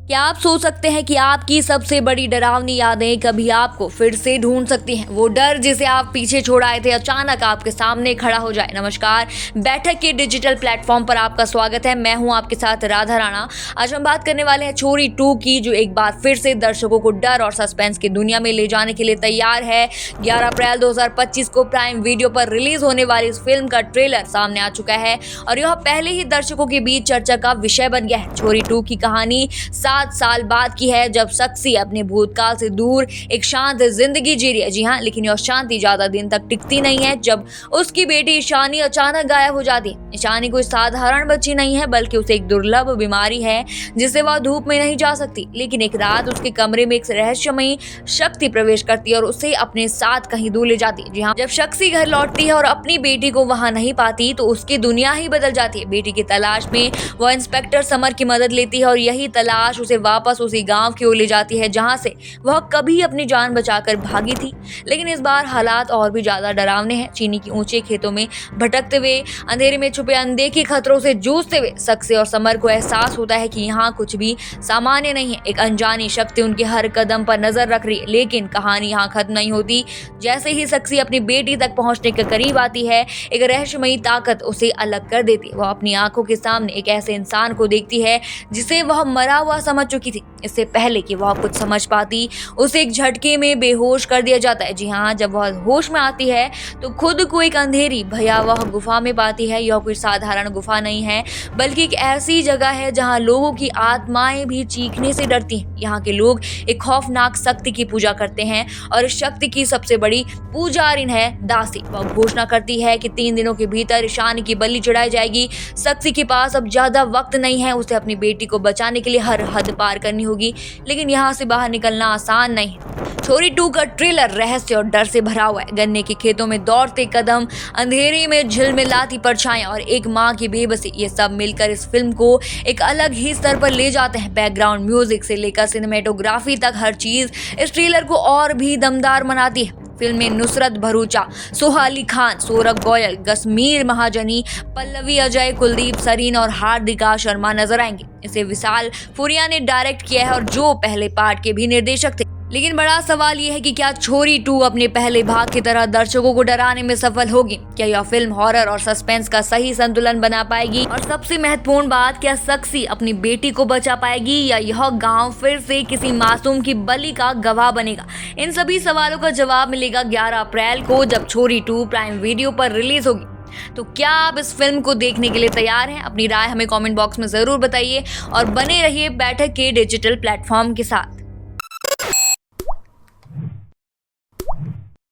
क्या आप सोच सकते हैं कि आपकी सबसे बड़ी डरावनी यादें कभी आपको फिर से ढूंढ सकती हैं? वो डर जिसे आप पीछे छोड़ आए थे अचानक आपके सामने खड़ा हो जाए। नमस्कार, बैठक के डिजिटल प्लेटफॉर्म पर आपका स्वागत है। मैं हूं आपके साथ राधा राणा। आज हम बात करने वाले हैं छोरी 2 की, जो एक बार फिर से दर्शकों को डर और सस्पेंस की दुनिया में ले जाने के लिए तैयार है। 11 अप्रैल 2025 को प्राइम वीडियो पर रिलीज होने वाली इस फिल्म का ट्रेलर सामने आ चुका है और यह पहले ही दर्शकों के बीच चर्चा का विषय बन गया है। छोरी 2 की कहानी 7 साल बाद की है, जब शख्सी अपने भूतकाल से दूर एक शांत जिंदगी जी रही है। जी हाँ, लेकिन यह शांति ज्यादा दिन तक टिकती नहीं है, जब उसकी बेटी ईशानी अचानक गायब हो जाती है। ईशानी कोई साधारण बच्ची नहीं है, बल्कि उसे एक दुर्लभ बीमारी है जिससे वह धूप में नहीं जा सकती। लेकिन एक रात उसके कमरे में एक रहस्यमयी शक्ति प्रवेश करती है और उसे अपने साथ कहीं दूर ले जाती है। जी हाँ, जब शख्सी घर लौटती है और अपनी बेटी को वहां नहीं पाती तो उसकी दुनिया ही बदल जाती है। बेटी की तलाश में वह इंस्पेक्टर समर की मदद लेती है और यही तलाश उसे वापस उसी गांव की ओर ले जाती है जहां से वह कभी अपनी जान बचाकर भागी थी। लेकिन इस बार हालात और भी ज्यादा डरावने हैं। चीनी के ऊंचे खेतों में भटकते हुए, अंधेरे में छुपे अनदेखे खतरों से जूझते हुए सक्से और समर को एहसास होता है कि यहाँ कुछ भी सामान्य नहीं है। एक अनजानी शक्ति उनके हर कदम पर नजर रख रही है। लेकिन कहानी यहाँ खत्म नहीं होती। जैसे ही सक्सी अपनी बेटी तक पहुंचने के करीब आती है, एक रहस्यमयी ताकत उसे अलग कर देती है। वह अपनी आंखों के सामने एक ऐसे इंसान को देखती है जिसे वह मरा हुआ समझ चुकी थी। इससे पहले कि वह कुछ समझ पाती, उसे एक झटके में बेहोश कर दिया जाता है। जी हाँ, जब वह होश में आती है तो खुद को एक अंधेरी भयावह गुफा में पाती है। यह कोई साधारण गुफा नहीं है, बल्कि एक ऐसी जगह है जहाँ लोगों की आत्माएं भी चीखने से डरती हैं। यहाँ के लोग एक खौफनाक शक्ति की पूजा करते हैं और इस शक्ति की सबसे बड़ी पुजारिन है दासी। वह घोषणा करती है कि 3 दिनों के भीतर ईशानी की बलि चढ़ाई जाएगी। शक्ति के पास अब ज्यादा वक्त नहीं है, उसे अपनी बेटी को बचाने के लिए हर हद पार करनी होगी। लेकिन यहाँ से बाहर निकलना आसान नहीं। छोरी 2 का ट्रेलर रहस्य और डर से भरा हुआ है। गन्ने के खेतों में दौड़ते कदम, अंधेरे में झिलमिलाती परछाइयां और एक माँ की बेबसी, ये सब मिलकर इस फिल्म को एक अलग ही स्तर पर ले जाते हैं। बैकग्राउंड म्यूजिक से लेकर सिनेमेटोग्राफी तक हर चीज इस ट्रेलर को और भी दमदार बनाती है। फिल्म में नुसरत भरूचा, सोहाली खान, सौरभ गोयल, गसमीर महाजनी, पल्लवी अजय, कुलदीप सरीन और हार्दिका शर्मा नजर आएंगे। इसे विशाल फुरिया ने डायरेक्ट किया है और जो पहले पार्ट के भी निर्देशक थे। लेकिन बड़ा सवाल यह है कि क्या छोरी 2 अपने पहले भाग की तरह दर्शकों को डराने में सफल होगी? क्या यह फिल्म हॉरर और सस्पेंस का सही संतुलन बना पाएगी? और सबसे महत्वपूर्ण बात, क्या शख्सी अपनी बेटी को बचा पाएगी या यह गांव फिर से किसी मासूम की बलि का गवाह बनेगा? इन सभी सवालों का जवाब मिलेगा 11 अप्रैल को, जब छोरी 2 प्राइम वीडियो पर रिलीज होगी। तो क्या आप इस फिल्म को देखने के लिए तैयार हैं? अपनी राय हमें कमेंट बॉक्स में जरूर बताइए और बने रहिए बैठक के डिजिटल प्लेटफॉर्म के साथ।